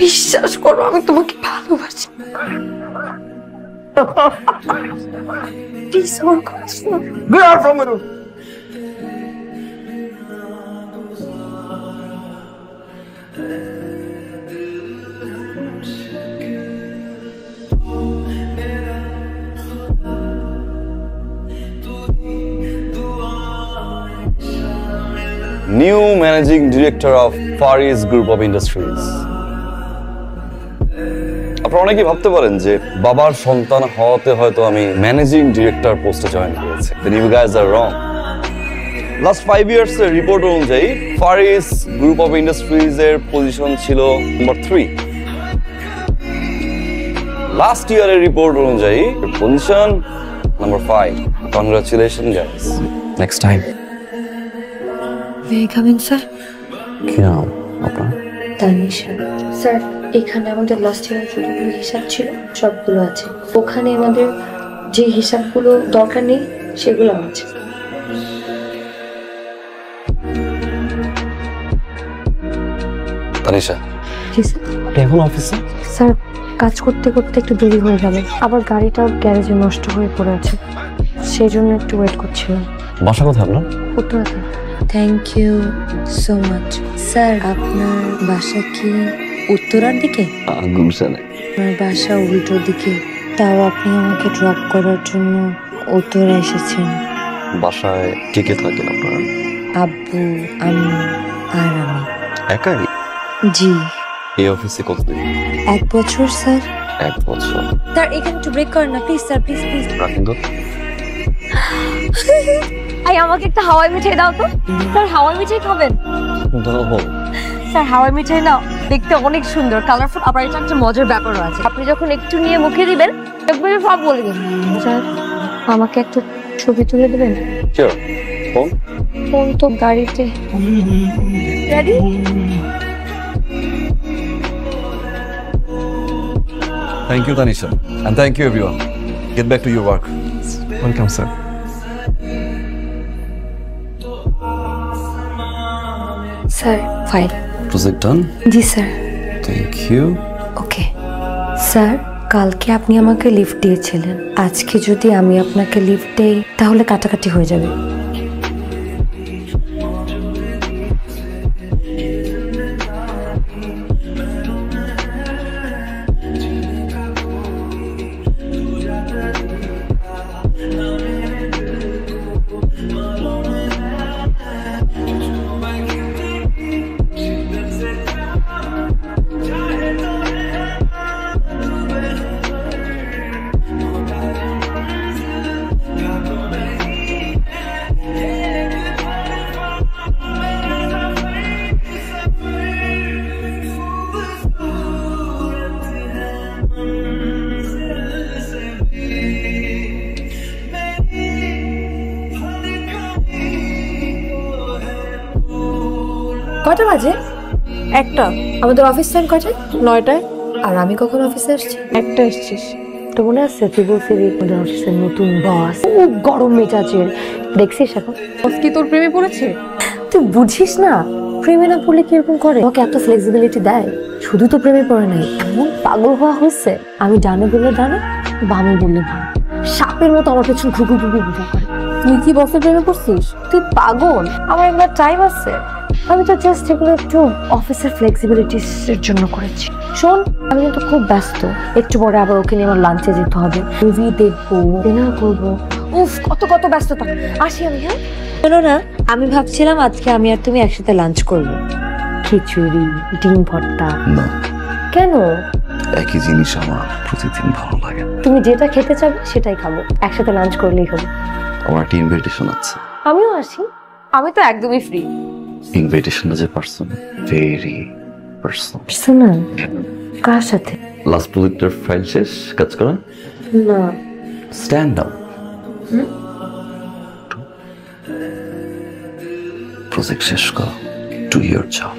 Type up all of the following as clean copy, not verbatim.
বিশ্বাস করো আমি তোমাকে ভালোবাসি। প্লিজ আমার কথা শোনো। Get out from my room. New Managing Director of Faris Group of Industries. আপনারা অনেকেই ভাবতে পারেন যে বাবার সন্তান হওয়াতে হয়তো আমি ম্যানেজিং ডিরেক্টর পোস্টে জয়েন করেছি। Then you guys are wrong. Last 5 years এর রিপোর্ট অনুযায়ী ফারিস গ্রুপ অফ ইন্ডাস্ট্রিজ এর পজিশন ছিল নাম্বার 3। লাস্ট ইয়ারের রিপোর্ট অনুযায়ী position number 5। Congratulations guys. Next time. May I come in, sir? কি নাম আপনার? তানিশা। স্যার এখানে আমাদের লাস্ট ইয়ারের যতগুলো হিসাব ছিল সবগুলো আছে। ওখানে আমাদের যে হিসাবগুলো দরকার নেই সেগুলো আছে। তানিশা, জি স্যার। এখন অফিসে? স্যার কাজ করতে করতে একটু দেরি হয়ে যাবে, আবার গাড়িটাও গ্যারেজে নষ্ট হয়ে পড়ে আছে, সেই জন্য একটু ওয়েট করছিলাম। বাসা কোথায় আপনার? উত্তরাতে। Thank you so much. Sir আপনার বাসা কি উত্তরার দিকে? গুলশানে। আমার বাসা উল্টো দিকে, তাও আপনি আমাকে ড্রপ করার জন্য উত্তরা এসেছেন। বাসায় কে কে থাকেন আপনারা? আব্বু, আম্মু আর আমি। একাই? জি। এই অফিসে কতদিন? 1 বছর স্যার। 1 বছর। স্যার এখানে একটু ব্রেক করেন না প্লিজ স্যার, প্লিজ প্লিজ। রাখেন তো। আই আমাকে একটা হাওয়াই মিঠাই দাও তো। স্যার হাওয়াই মিঠাই খাবেন? দাও। স্যার হাওয়াই মিঠাই না দেখতে অনেক সুন্দর, কালারফুল, আবার এটা একটা মজার ব্যাপারও আছে। আপনি যখন একটু নিয়ে মুখে দিবেন একবারে সব বলে দেবেন। স্যার আমাকে একটা ছবি তুলে দেবেন? শিওর। ফোন? ফোন তো গাড়িতে। Ready? Thank you Tanisha and thank you everyone. Get back to your work. Welcome sir. Sir file. Project done? G sir. Thank you. Okay sir, কালকে আপনি আমাকে লিফট দিয়েছিলেন, আজকে যদি আমি আপনাকে লিফট দেই তাহলে কাটাকাটি হয়ে যাবে। কটা বাজে? 1টা। আমাদের অফিস টাইম কটায়? 9টায়। আর আমি কখন অফিসে আসছি? 1টা এসছিস। তো মনে আছে তুই বলছিলি আমাদের অফিসের নতুন বস, ও গরম মেজাজের, দেখছিস এখন? বস কি তোর প্রেমে পড়েছে? তুই বুঝিস না, প্রেমে না পড়লে কিরকম করে, ওকে এত ফ্লেক্সিবিলিটি দেয়। শুধু তো প্রেমে পড়ে নাই, এমন পাগল হওয়া হচ্ছে, আমি ডানে বললে ডানে, বামে বললে বামে, সাপের মতো আমার পেছন ঘুঘু ঘুঘু ঘুঘু করে। তুই কি বসের প্রেমে পড়ছিস? তুই পাগল, আমার একবার টাইম আছে, আমি তো জাস্ট এগুলো একটু অফিসের ফ্লেক্সিবিলিটির জন্য করেছি। শোন, আমি কিন্তু খুব ব্যস্ত, একটু পরে আবার ওকে নিয়ে আমার লাঞ্চে যেতে হবে, মুভি দেখবো, ডিনার করবো, উফ কত কত ব্যস্ততা। আসি আমি। হ্যাঁ শোনো না, আমি ভাবছিলাম আজকে আমি আর তুমি একসাথে লাঞ্চ করবো, খিচুড়ি, ডিম ভর্তা। না। কেন? একই জিনিস আমার প্রতিদিন ভালো লাগে। তুমি যেটা খেতে চাবে সেটাই খাবো, একসাথে লাঞ্চ করলেই হবে। আমার একটা ইনভিটেশন আছে। আমিও আসি, আমি তো একদমই ফ্রি। ইনভিটেশনটা যে পার্সোনাল, ভেরি পার্সোনাল। পার্সোনাল? কার সাথে? লাস্ট প্রজেক্টের ফাইল শেষ, কাজ করা? না। Stand up. প্রজেক্ট শেষ কর, do your job.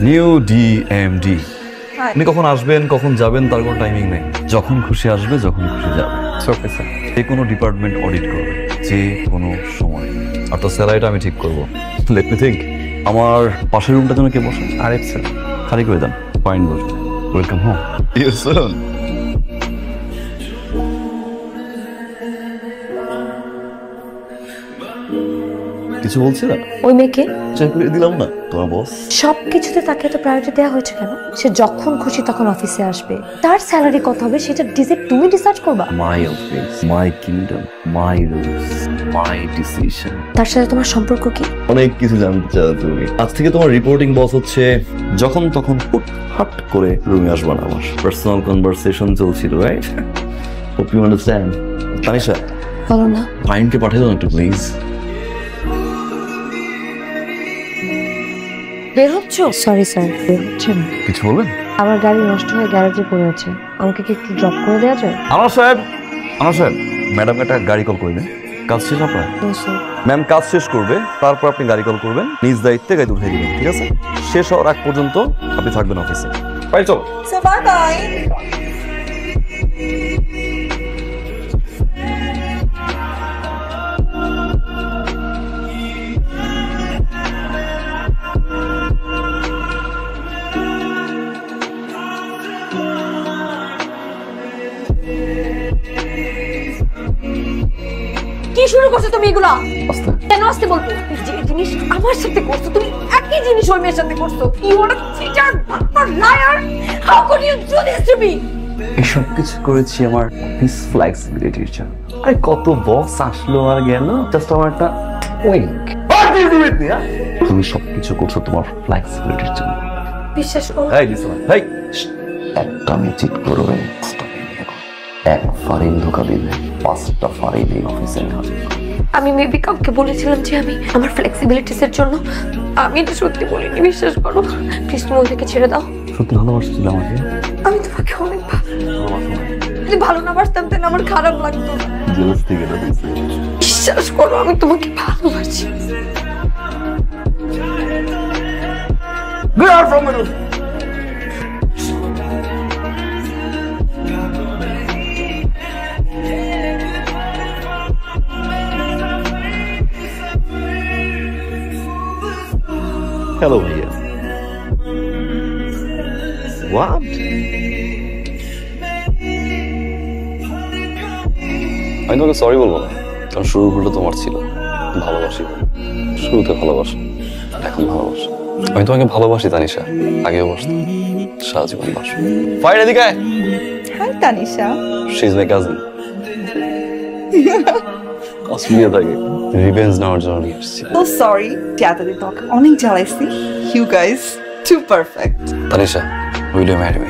New DMD. আপনি কখন আসবেন কখন যাবেন তার কোনো টাইমিং নেই, যখন খুশি আসবে যখন খুশি যাবে। ওকে স্যার, যে কোনো ডিপার্টমেন্ট অডিট করবে যে কোনো সময়, আর তো স্যালারিটা আমি ঠিক করবো। Let me think. আমার পাশের রুমটা যেন কে বসে? আরিফ স্যার। খালি করে দেন, ফাইন বসে। Welcome home. Yes sir. কিছু বলছিলেন? ওই মেয়েকে চাকরি দিলাম না তোমার বস? সবকিছুতে তাকে এত প্রায়োরিটি দেওয়া হয়েছে কেন? সে যখন খুশি তখন অফিসে আসবে, তার স্যালারি কত হবে সেটা তুমি ডিসাইড করবা। My office, my kingdom, my rules, my decision. তার সাথে তোমার সম্পর্ক কি? অনেক কিছু জানতে চাও তুমি। আজ থেকে তোমার রিপোর্টিং বস হচ্ছে যখন তখন হাট করে রুমে আসবা না। আমার পার্সোনাল কনভারসেশন চলছিল, right? Hope you understand. Tanisha, বলো না। ক্লায়েন্টকে পাঠিয়ে দাও একটু প্লিজ। বের হচ্ছ? সরি স্যার, বের হচ্ছে না। কিছু বলবেন? আমার গাড়ি নষ্ট হয়ে গ্যারেজে পড়ে আছে, আমাকে কি একটু ড্রপ করে দেওয়া যায়? আনোয়ার সাহেব, ম্যাডামকে একটা গাড়ি কল করে দেন। কাজ শেষ আপনার? ম্যাম কাজ শেষ করবে, তারপর আপনি গাড়ি কল করবেন, নিজ দায়িত্বে গাড়ি উঠিয়ে দিবেন, ঠিক আছে? শেষ হওয়ার আগ পর্যন্ত আপনি থাকবেন অফিসে। বাই, চলো। So bye bye. কি শুরু করছো তুমি এগুলা? আস্তে। কেন আসতে বলবো? যে জিনিস আমার সাথে করছো তুমি একই জিনিস ওই মেয়ের সাথে করছো। ইউ আর আ চিটার, আর liar. How could you do this to me? এই সব কিছু করেছি আমার অফিস ফ্লেক্সিবিলিটির জন্য। আরে কত বস আসলো আর গেল, জাস্ট আমার একটা উইঙ্ক। তুমি সবকিছু করছো তোমার ফ্লেক্সিবিলিটির জন্য। বিশ্বাস করো। এই দিস ওয়ান, এই একটা মিটিং করবে, এক ফারিন ধোকা দিবে, 5টা ফারিন এই অফিসে হাজির। আমি মেবি কাউকে বলেছিলাম যে আমি আমার ফ্লেক্সিবিলিটিস এর জন্য, আমি এটা সত্যি বলিনি, বিশ্বাস করো। প্লিজ তুমি ওদেরকে ছেড়ে দাও। সত্যি ভালোবাসছিল আমাকে? আমি তোমাকে অনেক যদি ভালো না বাসতাম তাহলে আমার খারাপ লাগতো। জেলাস থেকে এটা দিয়েছে। বিশ্বাস করো আমি তোমাকে ভালোবাসি। Get out from it. Hello here. What? আমি তোমাকে সরি বলবো না, কারণ শুরুর ভুলটা তোমার ছিল। ভালোবাসি, শুরুতে ভালোবাসা, এখন ভালোবাসা। আমি তোমাকে ভালোবাসি তানিশা, আগেও বাসতাম, সারা জীবন বাসবো। ফাইন, এদিকে। Hi Tanisha. She is my cousin. Australia থেকে রিভেঞ্জ নেওয়ার জন্য নিয়ে এসেছি। So sorry. এতদিন তোমাকে অনেক জ্বালাইছি. You guys too perfect. Tanisha, will you marry me?